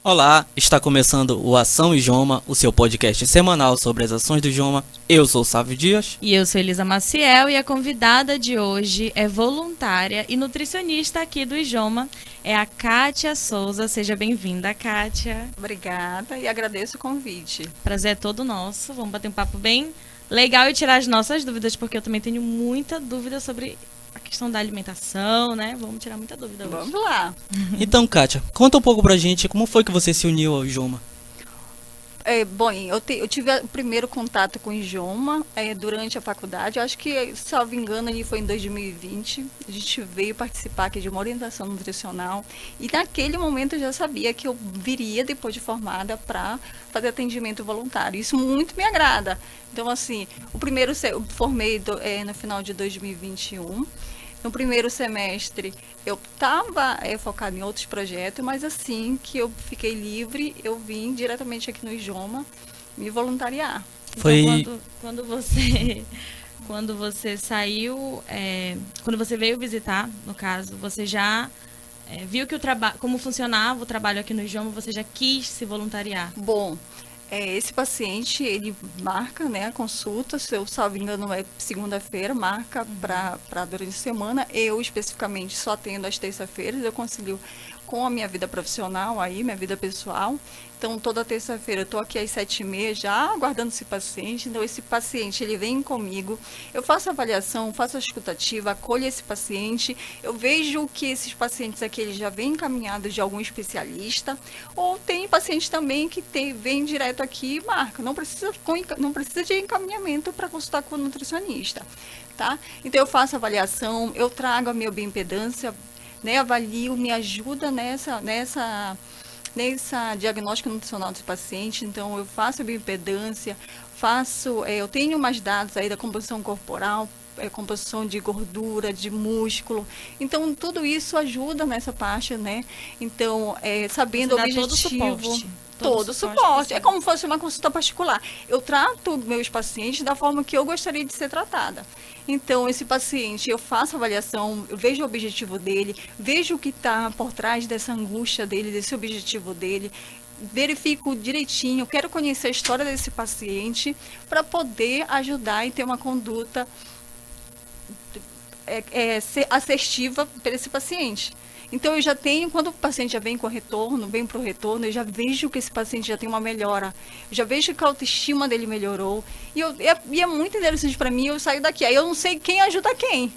Olá, está começando o Ação Ijoma, o seu podcast semanal sobre as ações do Ijoma. Eu sou o Sávio Dias. E eu sou Elisa Maciel e a convidada de hoje é voluntária e nutricionista aqui do Ijoma, é a Kátia Souza. Seja bem-vinda, Kátia. Obrigada e agradeço o convite. Prazer é todo nosso. Vamos bater um papo bem legal e tirar as nossas dúvidas, porque eu também tenho muita dúvida sobre a questão da alimentação, né? Vamos tirar muita dúvida hoje. Vamos lá. Então, Kátia, conta um pouco pra gente como foi que você se uniu ao Ijoma. Bom, eu tive o primeiro contato com o Ijoma durante a faculdade. Eu acho que, salvo engano, ali foi em 2020. A gente veio participar aqui de uma orientação nutricional. E naquele momento eu já sabia que eu viria, depois de formada, para fazer atendimento voluntário. Isso muito me agrada. Então, assim, eu formei no final de 2021. No primeiro semestre, eu estava focada em outros projetos, mas assim que eu fiquei livre, eu vim diretamente aqui no Ijoma me voluntariar. Foi... Então, quando você saiu, quando você veio visitar, no caso, você já viu que como funcionava o trabalho aqui no Ijoma, você já quis se voluntariar? Bom, esse paciente, ele marca, né, a consulta, se eu salvo engano é segunda-feira, marca para durante a semana. Eu, especificamente, só atendo às terça-feiras, eu concilio com a minha vida profissional, aí, minha vida pessoal. Então, toda terça-feira eu estou aqui às 7h30 já aguardando esse paciente. Então, esse paciente, ele vem comigo, eu faço a avaliação, faço a escutativa, acolho esse paciente, eu vejo que esses pacientes aqui, eles já vêm encaminhados de algum especialista, ou tem paciente também que vem direto aqui e marca, não precisa de encaminhamento para consultar com o nutricionista, tá? Então, eu faço a avaliação, eu trago a minha bioimpedância, né, avalio, me ajuda nessa diagnóstico nutricional desse paciente. Então, eu faço a bioimpedância, eu tenho mais dados aí da composição corporal, composição de gordura, de músculo. Então, tudo isso ajuda nessa parte, né? Então, sabendo o objetivo... Todo suporte. É como se fosse uma consulta particular. Eu trato meus pacientes da forma que eu gostaria de ser tratada. Então, esse paciente, eu faço a avaliação, eu vejo o objetivo dele, vejo o que está por trás dessa angústia dele, desse objetivo dele, verifico direitinho, eu quero conhecer a história desse paciente para poder ajudar e ter uma conduta assertiva para esse paciente. Então, eu já tenho, quando o paciente já vem para o retorno, eu já vejo que esse paciente já tem uma melhora. Eu já vejo que a autoestima dele melhorou. E é muito interessante para mim, eu saio daqui. Aí eu não sei quem ajuda quem.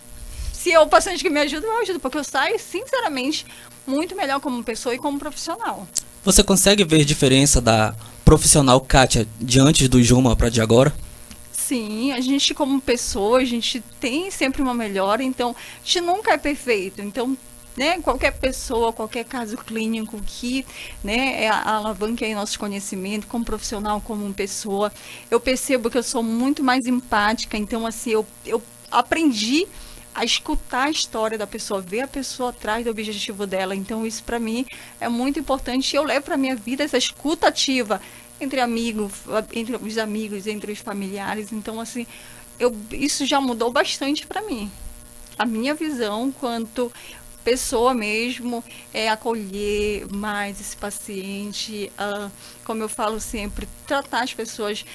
Se é o paciente que me ajuda, eu ajudo. Porque eu saio, sinceramente, muito melhor como pessoa e como profissional. Você consegue ver diferença da profissional Kátia de antes do Ijoma para de agora? Sim, a gente como pessoa, a gente tem sempre uma melhora. Então, a gente nunca é perfeito. Então, né, qualquer pessoa, qualquer caso clínico que, né, alavanque aí nosso conhecimento como profissional, como pessoa, eu percebo que eu sou muito mais empática. Então, assim, eu aprendi a escutar a história da pessoa, ver a pessoa atrás do objetivo dela. Então, isso para mim é muito importante. Eu levo para minha vida essa escuta ativa entre amigos, entre os amigos, entre os familiares. Então, assim, isso já mudou bastante para mim. A minha visão quanto pessoa mesmo, acolher mais esse paciente, como eu falo sempre, tratar as pessoas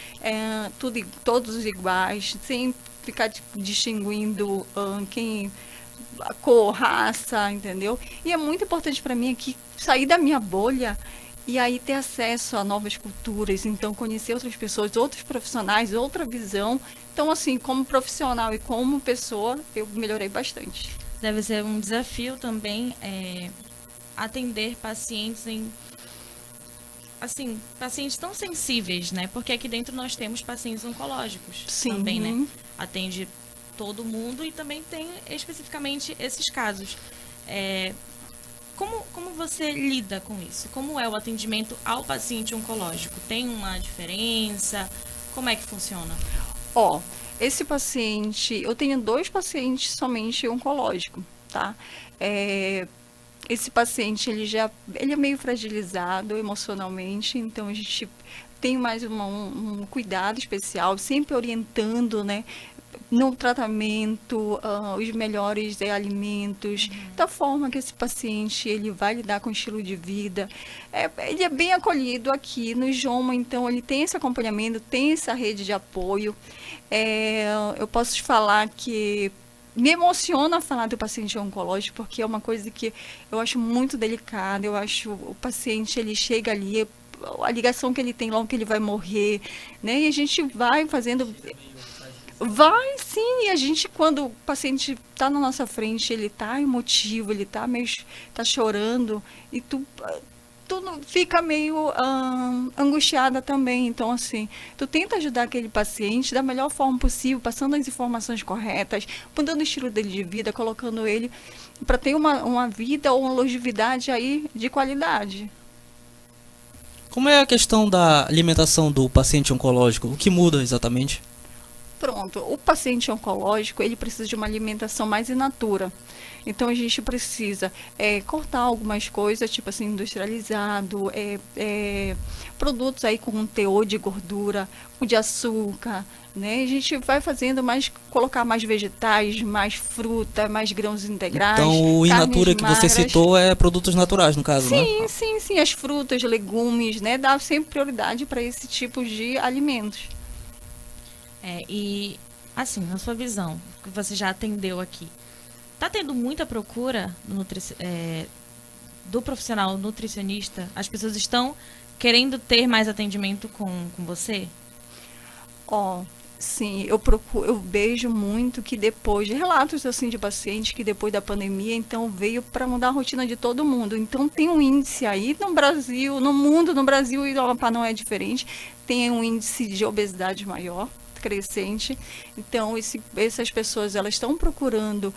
todos iguais, sem ficar distinguindo a cor, raça, entendeu? E é muito importante para mim aqui sair da minha bolha e aí ter acesso a novas culturas, então conhecer outras pessoas, outros profissionais, outra visão. Então, assim, como profissional e como pessoa, eu melhorei bastante. Deve ser um desafio também atender pacientes pacientes tão sensíveis, né? Porque aqui dentro nós temos pacientes oncológicos. Sim. Também, né? Atende todo mundo e também tem especificamente esses casos. Como você lida com isso? Como é o atendimento ao paciente oncológico? Tem uma diferença? Como é que funciona? Esse paciente, eu tenho 2 pacientes somente oncológicos, tá? esse paciente ele é meio fragilizado emocionalmente, então a gente tem mais um cuidado especial, sempre orientando, né, no tratamento, os melhores alimentos, da forma que esse paciente ele vai lidar com o estilo de vida. Ele é bem acolhido aqui no Joma, então ele tem esse acompanhamento, tem essa rede de apoio. Eu posso te falar que me emociona falar do paciente oncológico, porque é uma coisa que eu acho muito delicada. Eu acho o paciente, ele chega ali, a ligação que ele tem logo que ele vai morrer, né? E a gente vai fazendo... Vai sim, e a gente, quando o paciente está na nossa frente, ele está emotivo, ele está meio, tá chorando, e tu fica meio angustiada também. Então, assim, tu tenta ajudar aquele paciente da melhor forma possível, passando as informações corretas, mudando o estilo dele de vida, colocando ele para ter uma vida ou uma longevidade aí de qualidade. Como é a questão da alimentação do paciente oncológico? O que muda exatamente? Pronto, o paciente oncológico, ele precisa de uma alimentação mais in natura. Então, a gente precisa cortar algumas coisas, tipo assim, industrializado, produtos aí com um teor de gordura, de açúcar, né? A gente vai fazendo colocar mais vegetais, mais fruta, mais grãos integrais. Então, o in natura que você citou é produtos naturais, no caso, né? Sim, as frutas, legumes, né? Dá sempre prioridade para esse tipo de alimentos. E, assim, na sua visão, que você já atendeu aqui, tá tendo muita procura do profissional nutricionista? As pessoas estão querendo ter mais atendimento com você? Sim, eu vejo muito que depois de relatos assim de pacientes que depois da pandemia, então veio para mudar a rotina de todo mundo. Então tem um índice aí no Brasil, no mundo, no Brasil e no Amapá não é diferente, tem um índice de obesidade maior, crescente. Então essas pessoas, elas estão procurando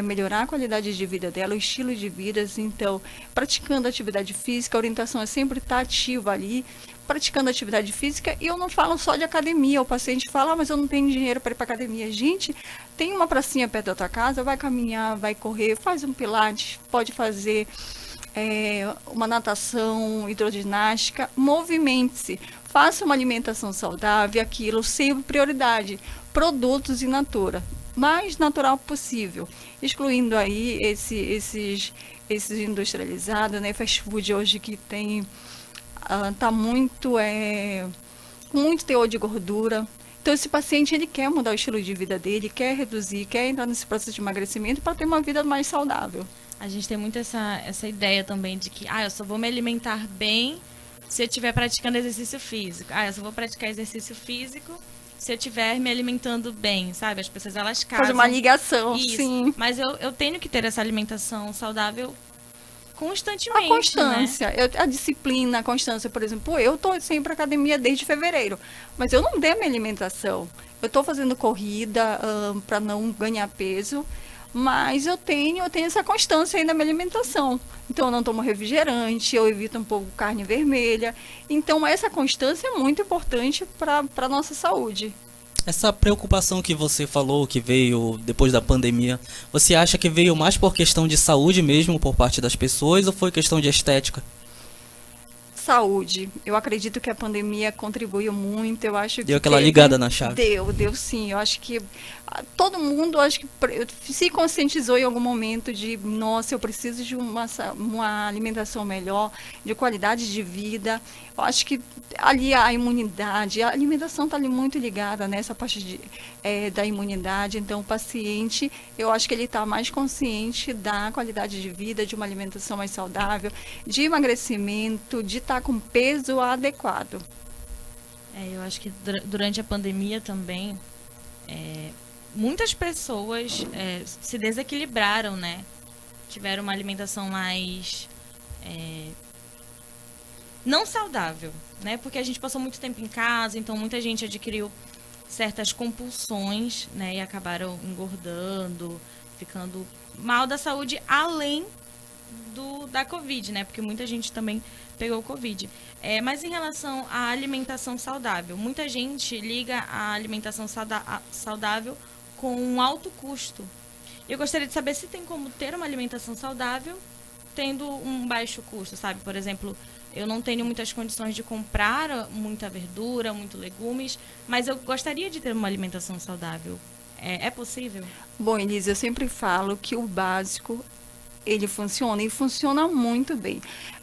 melhorar a qualidade de vida dela, o estilo de vida. Então, praticando atividade física, a orientação é sempre estar ativa ali, praticando atividade física. E eu não falo só de academia. O paciente fala, mas eu não tenho dinheiro para ir para academia. Gente, tem uma pracinha perto da tua casa, vai caminhar, vai correr, faz um pilates, pode fazer uma natação, hidroginástica, movimente-se, faça uma alimentação saudável, aquilo sempre prioridade, produtos in natura, mais natural possível, excluindo aí esses industrializados, né, fast food hoje que tem, tá muito teor de gordura. Então, esse paciente, ele quer mudar o estilo de vida dele, quer reduzir, quer entrar nesse processo de emagrecimento para ter uma vida mais saudável. A gente tem muito essa ideia também de que, eu só vou me alimentar bem se eu estiver praticando exercício físico. Eu só vou praticar exercício físico se eu estiver me alimentando bem, sabe? As pessoas, elas casam. Faz uma ligação, isso, sim. Mas eu tenho que ter essa alimentação saudável constantemente, a constância, né? A disciplina, a constância. Por exemplo, eu estou sempre à academia desde fevereiro, mas eu não mudei a minha alimentação. Eu estou fazendo corrida para não ganhar peso, mas eu tenho essa constância aí na minha alimentação. Então, eu não tomo refrigerante, eu evito um pouco carne vermelha. Então, essa constância é muito importante para a nossa saúde. Essa preocupação que você falou, que veio depois da pandemia, você acha que veio mais por questão de saúde mesmo, por parte das pessoas, ou foi questão de estética? Saúde. Eu acredito que a pandemia contribuiu muito. Eu acho que deu aquela ligada na chave. Deu sim. Eu acho que todo mundo se conscientizou em algum momento de, nossa, eu preciso de uma alimentação melhor, de qualidade de vida. Eu acho que ali a imunidade, a alimentação está ali muito ligada nessa parte da imunidade. Então, o paciente, eu acho que ele está mais consciente da qualidade de vida, de uma alimentação mais saudável, de emagrecimento, de estar com peso adequado. Eu acho que durante a pandemia também, muitas pessoas se desequilibraram, né? Tiveram uma alimentação mais não saudável, né? Porque a gente passou muito tempo em casa, então muita gente adquiriu certas compulsões, né? E acabaram engordando, ficando mal da saúde, além da Covid, né? Porque muita gente também pegou Covid. Mas em relação à alimentação saudável, muita gente liga a alimentação saudável com um alto custo. Eu gostaria de saber se tem como ter uma alimentação saudável tendo um baixo custo, sabe? Por exemplo, eu não tenho muitas condições de comprar muita verdura, muito legumes, mas eu gostaria de ter uma alimentação saudável. É possível? Bom, Elise, eu sempre falo que o básico, ele funciona e funciona muito bem.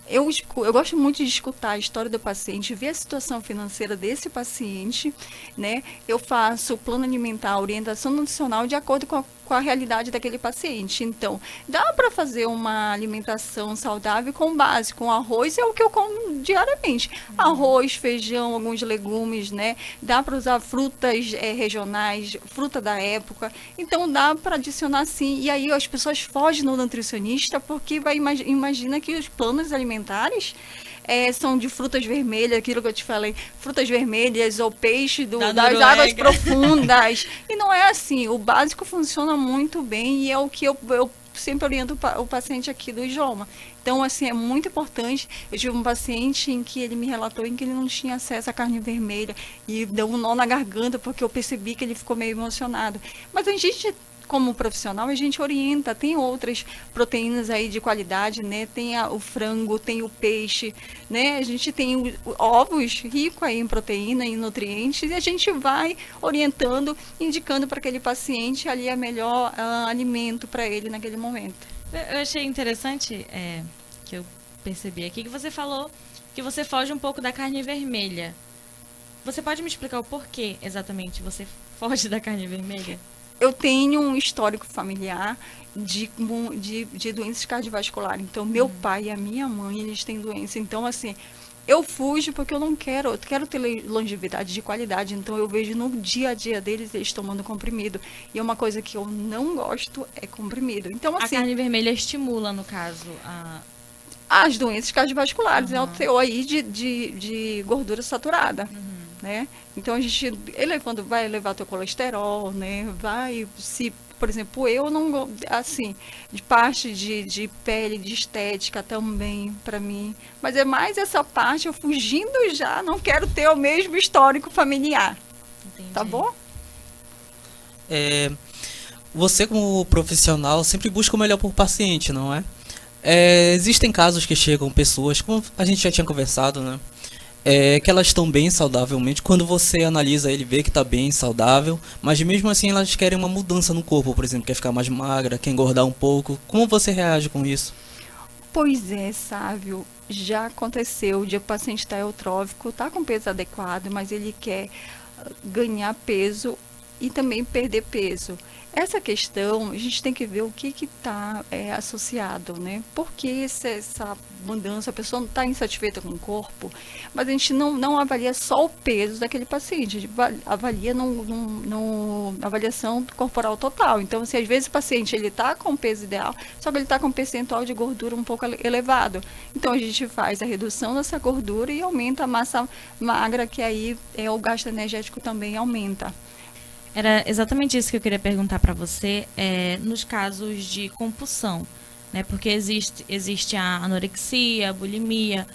Eu gosto muito de escutar a história do paciente, ver a situação financeira desse paciente, né? Eu faço plano alimentar, orientação nutricional de acordo com a realidade daquele paciente. Então, dá para fazer uma alimentação saudável com base, com arroz, é o que eu como diariamente. Arroz, feijão, alguns legumes, né? Dá para usar frutas regionais, fruta da época. Então, dá para adicionar sim. E aí as pessoas fogem no nutricionista porque imagina que os planos alimentares são de frutas vermelhas, aquilo que eu te falei, frutas vermelhas ou peixe das águas profundas. E não é assim. O básico funciona muito bem e é o que eu sempre oriento o paciente aqui do idioma. Então, assim, é muito importante. Eu tive um paciente em que ele me relatou em que ele não tinha acesso à carne vermelha e deu um nó na garganta porque eu percebi que ele ficou meio emocionado. Mas a gente, como profissional, a gente orienta, tem outras proteínas aí de qualidade, né? Tem o frango, tem o peixe, né? A gente tem ovos ricos aí em proteína e nutrientes e a gente vai orientando, indicando para aquele paciente ali a melhor alimento para ele naquele momento. Eu achei interessante que eu percebi aqui que você falou que você foge um pouco da carne vermelha. Você pode me explicar o porquê exatamente você foge da carne vermelha? Eu tenho um histórico familiar de doenças cardiovasculares. Então, meu pai e a minha mãe, eles têm doença. Então, assim, eu fujo porque eu quero ter longevidade de qualidade. Então, eu vejo no dia a dia deles, eles tomando comprimido. E uma coisa que eu não gosto é comprimido. Então, assim, a carne vermelha estimula, no caso, as doenças cardiovasculares. É o teor aí de gordura saturada. Né? Então, ele quando vai elevar teu colesterol, né? Por exemplo, eu não, assim, de parte de pele, de estética também, para mim. Mas é mais essa parte, eu fugindo já, não quero ter o mesmo histórico familiar. Entendi. Tá bom? Você, como profissional, sempre busca o melhor por paciente, não é? Existem casos que chegam pessoas, como a gente já tinha conversado, né? Que elas estão bem saudavelmente. Quando você analisa ele, vê que está bem saudável, mas mesmo assim elas querem uma mudança no corpo, por exemplo, quer ficar mais magra, quer engordar um pouco. Como você reage com isso? Pois é, Sávio, já aconteceu de o paciente estar eutrófico, está com peso adequado, mas ele quer ganhar peso e também perder peso. Essa questão, a gente tem que ver o que está associado, né? Por que essa mudança, a pessoa não está insatisfeita com o corpo, mas a gente não avalia só o peso daquele paciente, a gente avalia na avaliação corporal total. Então, assim, às vezes o paciente está com o peso ideal, só que ele está com um percentual de gordura um pouco elevado. Então, a gente faz a redução dessa gordura e aumenta a massa magra, que aí o gasto energético também aumenta. Era exatamente isso que eu queria perguntar para você, nos casos de compulsão, né? Porque existe a anorexia, a bulimia.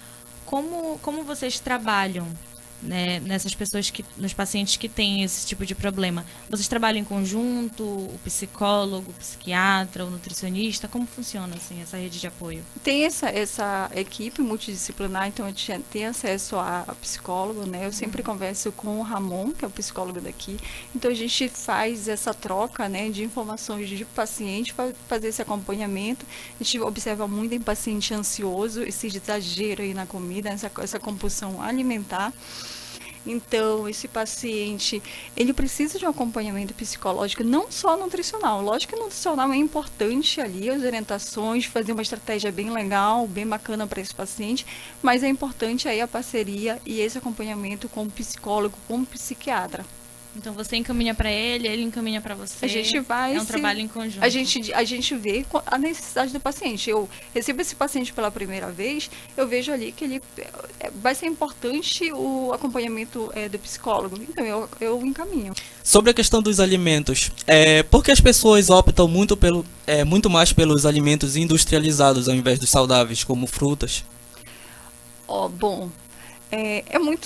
Como vocês trabalham, né, nessas pessoas, nos pacientes que têm esse tipo de problema? Vocês trabalham em conjunto, o psicólogo, o psiquiatra, o nutricionista? Como funciona assim, essa rede de apoio? Tem essa equipe multidisciplinar, então a gente tem acesso a psicólogo, né? Eu sempre converso com o Ramon, que é o psicólogo daqui. Então a gente faz essa troca, né, de informações de paciente para fazer esse acompanhamento. A gente observa muito em paciente ansioso, esse exagero aí na comida, essa compulsão alimentar. Então, esse paciente, ele precisa de um acompanhamento psicológico, não só nutricional. Lógico que nutricional é importante ali, as orientações, fazer uma estratégia bem legal, bem bacana para esse paciente, mas é importante aí a parceria e esse acompanhamento com o psicólogo, com o psiquiatra. Então, você encaminha para ele encaminha para você. A gente vai... É um trabalho em conjunto. A gente vê a necessidade do paciente. Eu recebo esse paciente pela primeira vez, eu vejo ali que ele vai ser importante o acompanhamento do psicólogo. Então, eu encaminho. Sobre a questão dos alimentos, por que as pessoas optam muito mais pelos alimentos industrializados ao invés dos saudáveis, como frutas? Bom,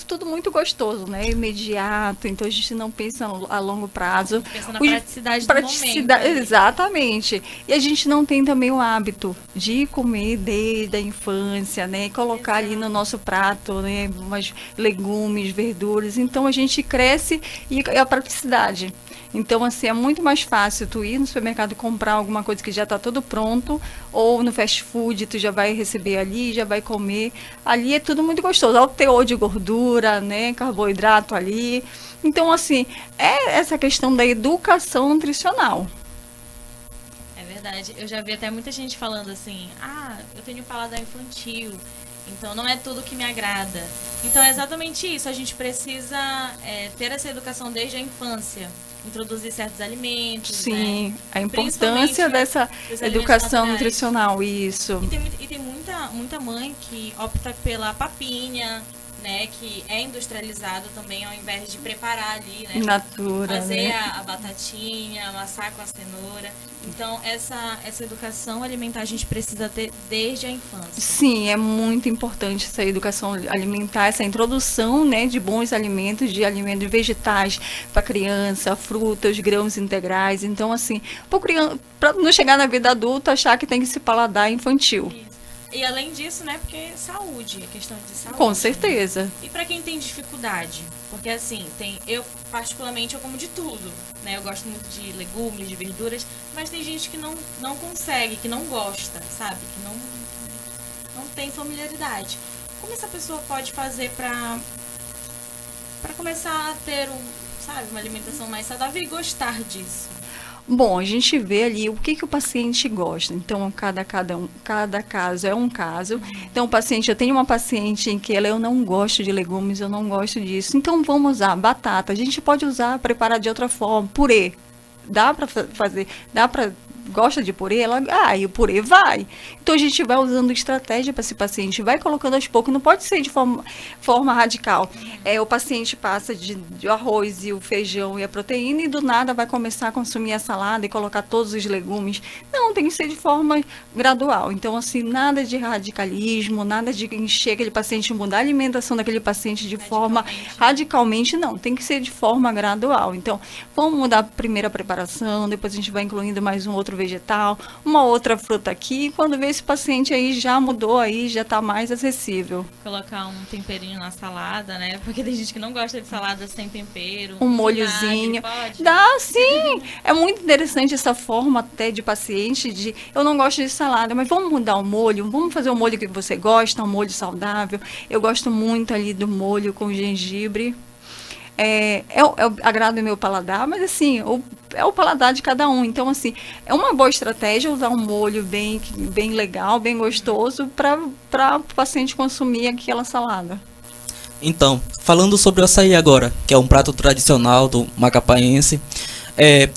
tudo muito gostoso, né? Imediato, então a gente não pensa a longo prazo. Pensa na praticidade do momento. Exatamente. E a gente não tem também o hábito de comer desde a infância, né? Colocar ali no nosso prato, né? Umas legumes, verduras. Então a gente cresce e a praticidade. Então, assim, é muito mais fácil tu ir no supermercado e comprar alguma coisa que já está tudo pronto, ou no fast food tu já vai receber ali, já vai comer. Ali é tudo muito gostoso. Olha o teor de gordura, né, carboidrato ali. Então, assim, é essa questão da educação nutricional. É verdade. Eu já vi até muita gente falando assim, eu tenho paladar infantil, então não é tudo que me agrada. Então é exatamente isso, a gente precisa ter essa educação desde a infância. Introduzir certos alimentos. Sim, né? A importância dessa educação nutricional, isso. E tem muita mãe que opta pela papinha, né? Que é industrializado também, ao invés de preparar ali, né? Natura, fazer né? a batatinha, amassar com a cenoura. Então, essa educação alimentar a gente precisa ter desde a infância. Sim, é muito importante essa educação alimentar, essa introdução, né, de bons alimentos, de alimentos vegetais para criança, frutas, grãos integrais. Então, assim, para não chegar na vida adulta, achar que tem que se paladar infantil. Isso. E além disso, né, porque saúde, é questão de saúde. Com certeza. Né? E para quem tem dificuldade, porque assim, eu particularmente eu como de tudo, né? Eu gosto muito de legumes, de verduras, mas tem gente que não consegue, que não gosta, sabe? Que não tem familiaridade. Como essa pessoa pode fazer para começar a ter uma alimentação mais saudável e gostar disso? Bom, a gente vê ali o que o paciente gosta. Então, cada caso é um caso. Então, eu tenho uma paciente em que eu não gosto de legumes, eu não gosto disso. Então, vamos usar batata. A gente pode preparar de outra forma, purê. Dá para fazer, gosta de purê, e o purê vai. Então a gente vai usando estratégia para esse paciente, vai colocando aos poucos, não pode ser de forma radical. O paciente passa de arroz e o feijão e a proteína e do nada vai começar a consumir a salada e colocar todos os legumes. Não, tem que ser de forma gradual. Então, assim, nada de radicalismo, nada de encher aquele paciente, mudar a alimentação daquele paciente de forma radicalmente, não. Tem que ser de forma gradual. Então, vamos mudar a primeira preparação, depois a gente vai incluindo mais um outro vegetal, uma outra fruta aqui, e quando vê esse paciente aí já mudou, aí já está mais acessível. Colocar um temperinho na salada, né? Porque tem gente que não gosta de salada sem tempero. Um molhozinho. Dá, sim! É muito interessante essa forma até de paciente, eu não gosto de salada, mas vamos mudar o molho, vamos fazer o molho que você gosta, um molho saudável. Eu gosto muito ali do molho com gengibre. Agrada o meu paladar, mas assim, é o paladar de cada um. Então, assim, é uma boa estratégia usar um molho bem legal, bem gostoso, para o paciente consumir aquela salada. Então, falando sobre o açaí agora, que é um prato tradicional do macapaense,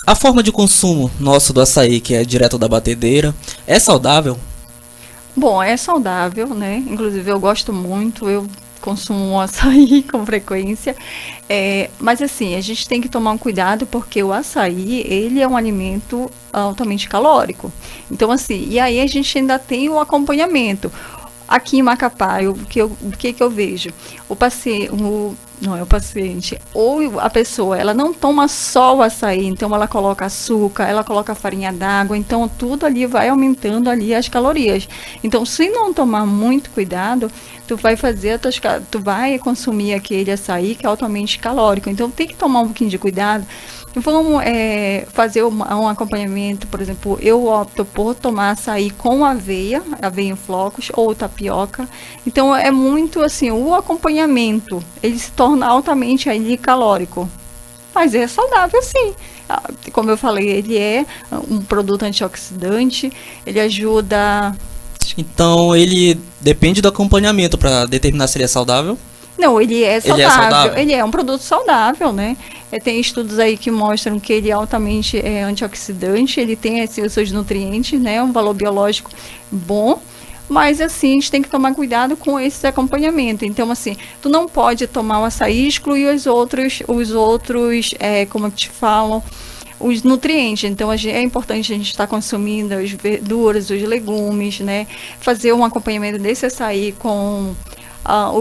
a forma de consumo nosso do açaí, que é direto da batedeira, é saudável? Bom, é saudável, né? Inclusive, eu gosto muito, eu consumo açaí com frequência, mas assim, a gente tem que tomar um cuidado porque o açaí, ele é um alimento altamente calórico. Então assim, e aí a gente ainda tem o acompanhamento. Aqui em Macapá, o que eu vejo? Não é o paciente, ou a pessoa, ela não toma só o açaí, então ela coloca açúcar, ela coloca farinha d'água, então tudo ali vai aumentando ali as calorias. Então, se não tomar muito cuidado, tu vai consumir aquele açaí que é altamente calórico. Então, tem que tomar um pouquinho de cuidado. Vamos fazer um acompanhamento, por exemplo, eu opto por tomar açaí com aveia em flocos ou tapioca. Então é muito assim, o acompanhamento, ele se torna altamente ali calórico. Mas é saudável sim. Como eu falei, ele é um produto antioxidante, ele ajuda... Então ele depende do acompanhamento para determinar se ele é saudável? Não, ele é saudável. Ele é saudável? Ele é um produto saudável, né? Tem estudos aí que mostram que ele é altamente antioxidante, ele tem os seus nutrientes, né? Um valor biológico bom. Mas, assim, a gente tem que tomar cuidado com esse acompanhamento. Então, assim, tu não pode tomar o açaí e excluir os outros como que te falam, os nutrientes. Então, é importante a gente estar consumindo as verduras, os legumes, né? Fazer um acompanhamento desse açaí com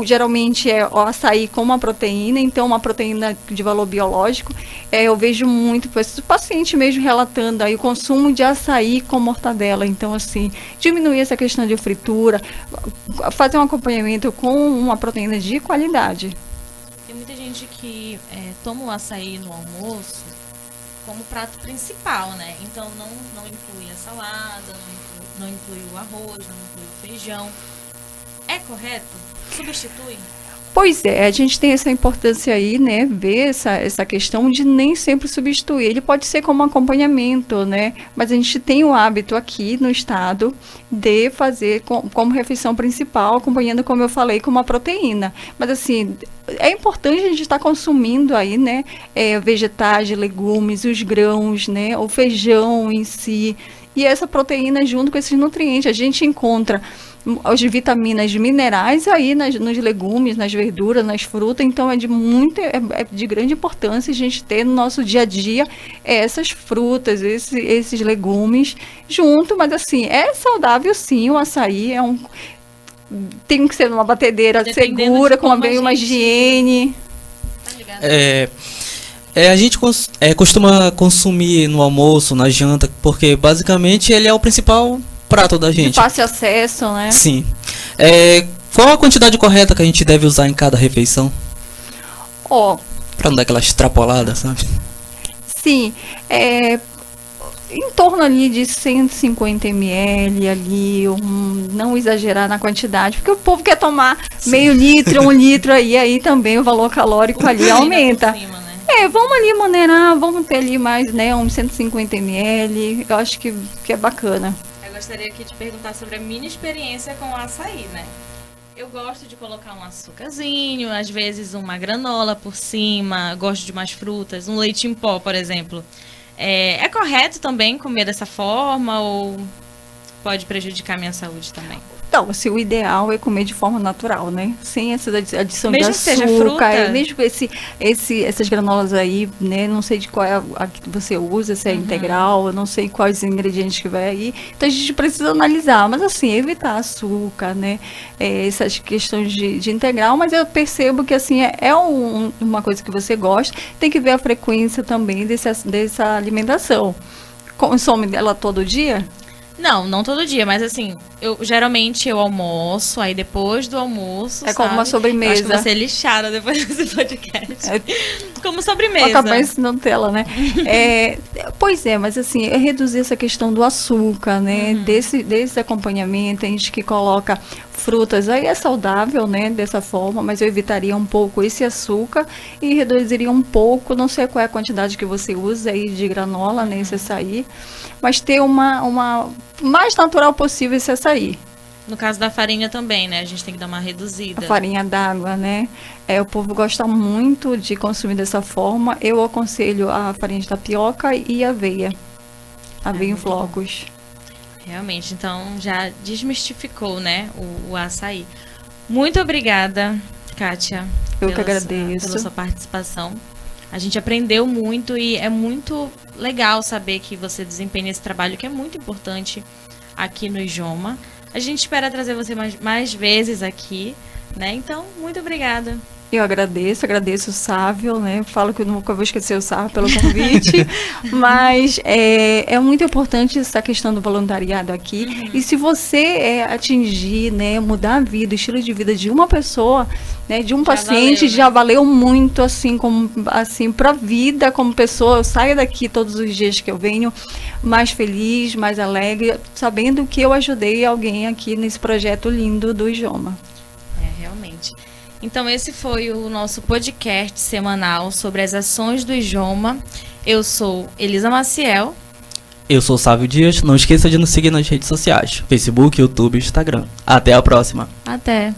geralmente é o açaí com uma proteína, então uma proteína de valor biológico. Eu vejo muito paciente mesmo relatando aí o consumo de açaí com mortadela. Então, assim, diminuir essa questão de fritura, fazer um acompanhamento com uma proteína de qualidade. Tem muita gente que toma o açaí no almoço como prato principal, né? Então não inclui a salada, não inclui o arroz, não inclui o feijão. É correto? Substitui? Pois é, a gente tem essa importância aí, né, ver essa questão de nem sempre substituir. Ele pode ser como acompanhamento, né, mas a gente tem o hábito aqui no estado de fazer como refeição principal, acompanhando, como eu falei, com uma proteína. Mas assim, é importante a gente estar consumindo aí, né, vegetais, legumes, os grãos, né, o feijão em si, e essa proteína junto com esses nutrientes. A gente encontra as vitaminas minerais aí nos legumes, nas verduras, nas frutas, então é de grande importância a gente ter no nosso dia a dia essas frutas, esses legumes junto, mas assim, é saudável sim, o açaí tem que ser numa batedeira segura, com uma higiene. Tá ligado? A gente costuma consumir no almoço, na janta, porque basicamente ele é o principal prato da gente. De fácil acesso, né? Sim. Qual a quantidade correta que a gente deve usar em cada refeição? Pra não dar aquela extrapolada, sabe? Sim. Em torno ali de 150 ml ali, não exagerar na quantidade, porque o povo quer tomar meio litro, 1 litro aí também o valor calórico ali aumenta. Cima, né? Vamos ali maneirar, vamos ter ali mais, né, uns 150 ml, eu acho que é bacana. Eu gostaria aqui de perguntar sobre a minha experiência com o açaí, né? Eu gosto de colocar um açúcarzinho, às vezes uma granola por cima, gosto de mais frutas, um leite em pó, por exemplo. É correto também comer dessa forma ou pode prejudicar a minha saúde também? Então, assim, o ideal é comer de forma natural, né? Sem essa adição Mesmo de que seja açúcar, fruta? mesmo essas granolas aí, né? Não sei de qual é a que você usa, se é integral, eu não sei quais ingredientes que vai aí. Então, a gente precisa analisar, mas assim, evitar açúcar, né? Essas questões de integral, mas eu percebo que, assim, uma coisa que você gosta, tem que ver a frequência também dessa alimentação. Consome ela todo dia? Não todo dia, mas assim, geralmente eu almoço, aí depois do almoço, como uma sobremesa. Eu acho que vou ser lixada depois desse podcast. Como sobremesa. Vou acabar ensinando tela, né? Pois é, mas assim, reduzir essa questão do açúcar, né? Desse acompanhamento, a gente que coloca frutas, aí é saudável, né? Dessa forma, mas eu evitaria um pouco esse açúcar e reduziria um pouco, não sei qual é a quantidade que você usa aí de granola, né? Esse açaí, mas ter uma mais natural possível esse açaí. No caso da farinha também, né? A gente tem que dar uma reduzida. A farinha d'água, né? O povo gosta muito de consumir dessa forma. Eu aconselho a farinha de tapioca e aveia. Aveia em flocos. Realmente, então já desmistificou, né, o açaí. Muito obrigada, Kátia. Eu que agradeço. Pela sua participação. A gente aprendeu muito e é muito legal saber que você desempenha esse trabalho que é muito importante aqui no IJOMA. A gente espera trazer você mais vezes aqui, né? Então, muito obrigada. Eu agradeço o Sávio, né? Falo que eu nunca vou esquecer o Sávio pelo convite, mas é muito importante essa questão do voluntariado aqui. E se você atingir, né, mudar a vida, o estilo de vida de uma pessoa, né, de um paciente, já valeu muito, assim, para a vida como pessoa. Eu saio daqui todos os dias que eu venho mais feliz, mais alegre, sabendo que eu ajudei alguém aqui nesse projeto lindo do IJOMA. Realmente. Então, esse foi o nosso podcast semanal sobre as ações do IJOMA. Eu sou Elisa Maciel. Eu sou Sávio Dias. Não esqueça de nos seguir nas redes sociais: Facebook, YouTube e Instagram. Até a próxima. Até.